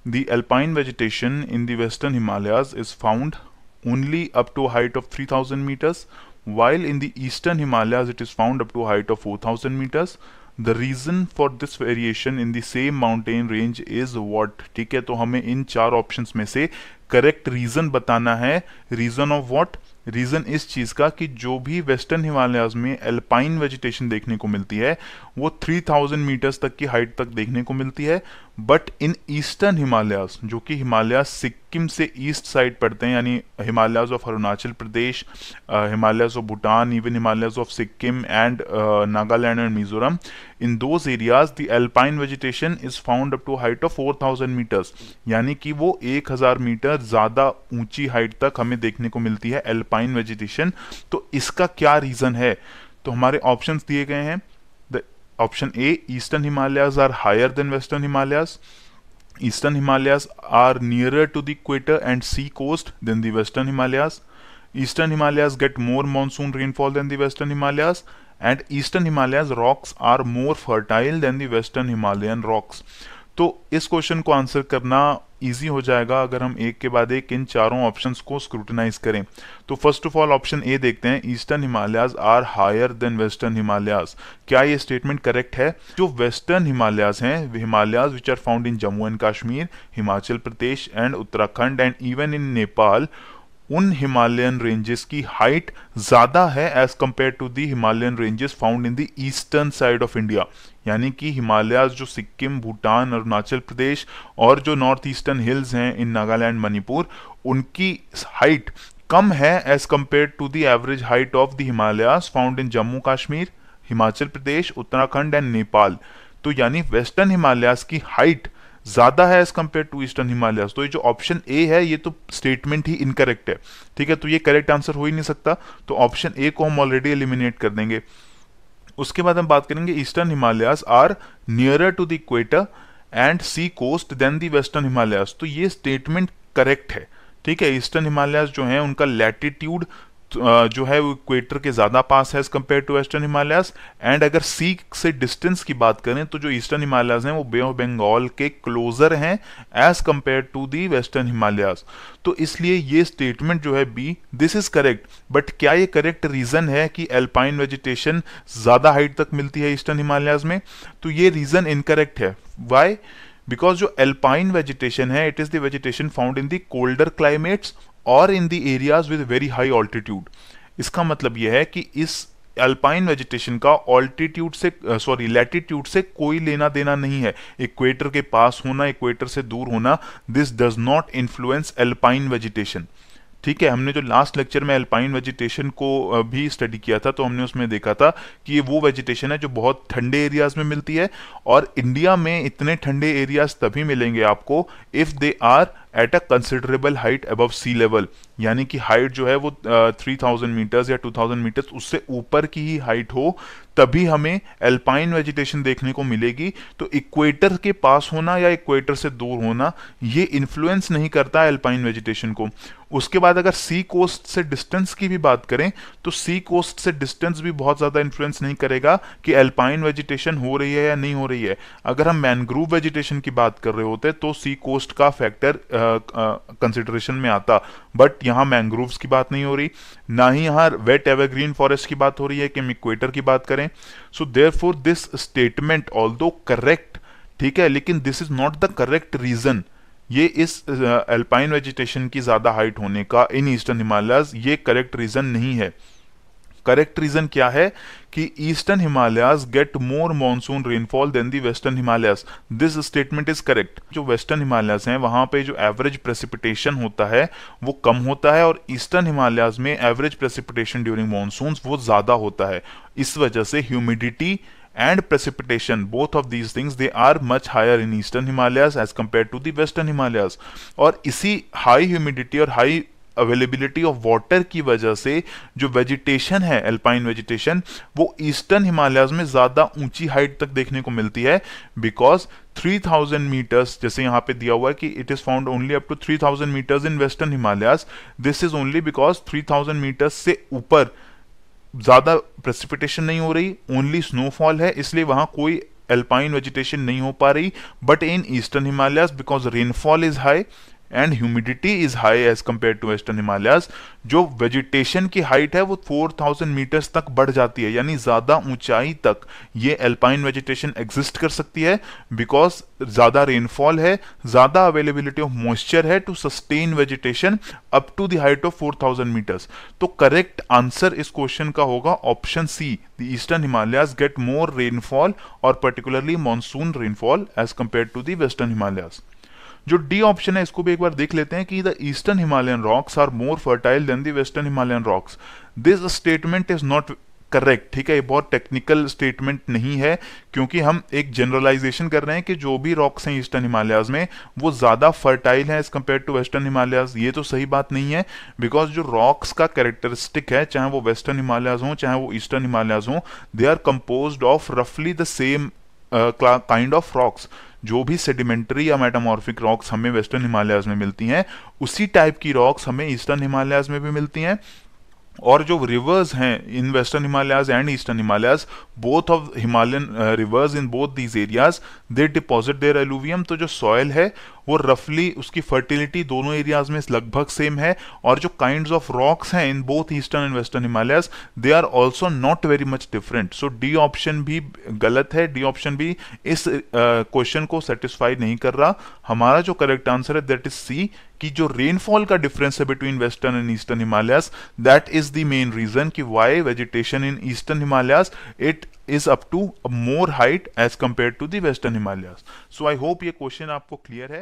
The alpine vegetation in the western Himalayas is found only up to a height of 3000 meters, while in the eastern Himalayas it is found up to a height of 4000 meters. The reason for this variation in the same mountain range is what? ठीक है, तो हमें इन चार options में से correct reason बताना है. Reason of what? Reason इस चीज का कि जो भी वेस्टर्न हिमालयाज में एल्पाइन वेजिटेशन देखने को मिलती है वो 3000 मीटर्स तक की हाइट तक देखने को मिलती है, बट इन ईस्टर्न हिमालयाज, जो कि हिमालयाज सिक्किम से ईस्ट साइड पड़ते हैं, यानी Himalayas of Arunachal Pradesh, Himalayas of Bhutan, even Himalayas of Sikkim and Nagaland and Mizoram, in those areas the alpine vegetation is found up to height of 4000 metres, यानी कि वो 1000 मीटर ज्यादा ऊंची हाइट तक हमें देखने को मिलती है एल्पाइन वेजिटेशन. तो इसका क्या रीजन है? तो हमारे ऑप्शंस दिए गए हैं. Option A, Eastern Himalayas are higher than Western Himalayas. Eastern Himalayas are nearer to the equator and sea coast than the Western Himalayas. Eastern Himalayas get more monsoon rainfall than the Western Himalayas. And Eastern Himalayas rocks are more fertile than the Western Himalayan rocks. तो इस question को answer करना easy हो जाएगा अगर हम एक के बाद एक इन चारों ऑप्शंस को स्क्रूटनाइज करें. तो first of all option A देखते हैं, eastern Himalayas are higher than western Himalayas. क्या ये स्टेटमेंट करेक्ट है? जो वेस्टर्न हिमालयाज हैं, Himalayas which are found in Jammu and Kashmir, Himachal Pradesh and Uttarakhand and even in Nepal, उन हिमालयन रेंजेस की हाइट ज्यादा है as compare to the Himalayan ranges found in the eastern side of India. यानी कि हिमालयाज जो सिक्किम, भूटान, अरुणाचल प्रदेश और जो नॉर्थ ईस्टर्न हिल्स हैं इन नागालैंड, मणिपुर, उनकी हाइट कम है as compare to the average height of the Himalayas found in Jammu Kashmir, Himachal Pradesh, Uttarakhand and Nepal. तो यानी वेस्टर्न हिमालयाज की हाइट ज्यादा है as compare to eastern Himalayas. तो ये जो ऑप्शन ए है ये तो स्टेटमेंट ही इनकरेक्ट है. ठीक है, तो ये करेक्ट आंसर हो ही नहीं सकता. तो ऑप्शन ए को हम ऑलरेडी एलिमिनेट कर देंगे. उसके बाद हम बात करेंगे eastern Himalayas are nearer to the equator and sea coast than the western Himalayas. तो ये स्टेटमेंट करेक्ट है. ठीक है, ईस्टर्न हिमालयाज जो है उनका लैटिट्यूड जो है वो इक्वेटर के ज्यादा पास है as compare to western Himalayas. And अगर सी से डिस्टेंस की बात करें तो जो ईस्टर्न हिमालयाज हैं वो बे ऑफ बंगाल के क्लोजर हैं as compare to the western Himalayas. तो इसलिए ये स्टेटमेंट जो है B, this is correct. But क्या ये करेक्ट रीजन है कि एल्पाइन वेजिटेशन ज्यादा हाइट तक मिलती है ईस्टर्न हिमालयाज में? तो ये रीजन इनकरेक्ट है. वाई? बिकॉज जो एल्पाइन वेजिटेशन है it is the vegetation found in the colder climates और in the areas with very high altitude. इसका मतलब यह है कि इस अल्पाइन वेजिटेशन का ऑल्टीट्यूड से लैटिट्यूड से कोई लेना देना नहीं है. इक्वेटर के पास होना, इक्वेटर से दूर होना, this does not influence alpine vegetation. ठीक है, हमने जो लास्ट लेक्चर में अल्पाइन वेजिटेशन को भी स्टडी किया था तो हमने उसमें देखा था कि ये वो वेजिटेशन है जो बहुत ठंडे एरियाज में मिलती है, और इंडिया में इतने ठंडे एरियाज तभी मिलेंगे आपको if they are at a considerable height above sea level. यानी कि हाइट जो है वो 3000 मीटर्स या 2000 मीटर्स उससे ऊपर की ही हाइट हो, तभी हमें एल्पाइन वेजिटेशन देखने को मिलेगी. तो इक्वेटर के पास होना या इक्वेटर से दूर होना ये इन्फ्लुएंस नहीं करता एल्पाइन वेजिटेशन को. उसके बाद अगर सी कोस्ट से डिस्टेंस की भी बात करें तो सी कोस्ट से डिस्टेंस भी बहुत ज्यादा इन्फ्लुएंस नहीं करेगा कि एल्पाइन वेजिटेशन हो रही है या नहीं हो रही है. अगर हम मैनग्रूव वेजिटेशन की बात कर रहे होते तो सी कोस्ट का फैक्टर कंसिडरेशन में आता, बट यहाँ मैंग्रोव्स की बात नहीं हो रही, ना ही यहाँ वेट एवरग्रीन फॉरेस्ट की बात हो रही है कि हम इक्वेटर की बात करें. So therefore this statement although correct, ठीक है, लेकिन this is not the correct reason. ये इस अल्पाइन वेजिटेशन की ज्यादा हाइट होने का इन ईस्टर्न हिमालयाज ये करेक्ट रीजन नहीं है. करेक्ट रीजन क्या है कि eastern Himalayas get more monsoon rainfall than the western Himalayas. This statement is correct. जो वेस्टर्न हिमालयाज हैं वहां पे जो एवरेज प्रेसिपिटेशन होता है वो कम होता है, और ईस्टर्न हिमालयाज में एवरेज प्रेसिपिटेशन ड्यूरिंग मॉनसून वो ज्यादा होता है. इस वजह से humidity and precipitation, both of these things they are much higher in eastern Himalayas as compared to the western Himalayas. और इसी हाई ह्यूमिडिटी और हाई अवेलेबिलिटी ऑफ वाटर की वजह से जो वेजिटेशन है एल्पाइन वेजिटेशन वो ईस्टर्न हिमालयाज में ज्यादा ऊंची हाइट तक देखने को मिलती है. बिकॉज 3000 मीटर्स जैसे यहाँ पे दिया हुआ है कि it is found only up to 3000 metres in western Himalayas. This is only because 3000 metres से ऊपर ज्यादा प्रेसिपिटेशन नहीं हो रही, ओनली स्नोफॉल है, इसलिए वहां कोई एल्पाइन वेजिटेशन नहीं हो पा रही, but in eastern Himalayas because rainfall is high and humidity is high as compare to western Himalayas, जो वेजिटेशन की हाइट है वो 4000 मीटर्स तक बढ़ जाती है, यानी ज्यादा ऊंचाई तक ये एल्पाइन वेजिटेशन एग्जिस्ट कर सकती है बिकॉज ज्यादा रेनफॉल है, ज्यादा अवेलेबिलिटी ऑफ मॉइस्चर है to sustain vegetation up to the height of 4000 metres. तो करेक्ट आंसर इस क्वेश्चन का होगा option C, the eastern Himalayas get more rainfall और particularly monsoon rainfall as compare to the western Himalayas. जो D option है इसको भी एक बार देख लेते हैं कि the eastern Himalayan rocks are more fertile than the western Himalayan rocks. This statement is not correct, ठीक है, ये बहुत टेक्निकल स्टेटमेंट नहीं है क्योंकि हम एक जनरलाइजेशन कर रहे हैं कि जो भी रॉक्स हैं ईस्टर्न हिमालयाज में वो ज्यादा फर्टाइल हैं as compare to western Himalayas. ये तो सही बात नहीं है बिकॉज जो रॉक्स का कैरेक्टरिस्टिक है, चाहे वो वेस्टर्न हिमालयाज हो चाहे वो ईस्टर्न हिमालयाज हो, दे आर कंपोज्ड ऑफ रफली the same kind of rocks. जो भी सेडिमेंट्री या मेटामॉर्फिक रॉक्स हमें वेस्टर्न हिमालयाज में मिलती हैं उसी टाइप की रॉक्स हमें ईस्टर्न हिमालयाज में भी मिलती हैं। और जो रिवर्स हैं in western Himalayas and eastern Himalayas, both of Himalayan rivers in both these areas they deposit their alluvium. तो जो सॉइल है वो रफली उसकी फर्टिलिटी दोनों एरियाज में लगभग सेम है, और जो काइंड्स ऑफ रॉक्स हैं in both eastern and western Himalayas they are also not very much different. So D option भी गलत है, डी ऑप्शन भी इस क्वेश्चन को सेटिस्फाई नहीं कर रहा। हमारा जो करेक्ट आंसर है दैट इज सी, कि जो रेनफॉल का डिफरेंस है between western and eastern Himalayas, that is the main reason कि why vegetation in eastern Himalayas it is up to a more height as compared to the western Himalayas. So I hope ये question आपको clear है।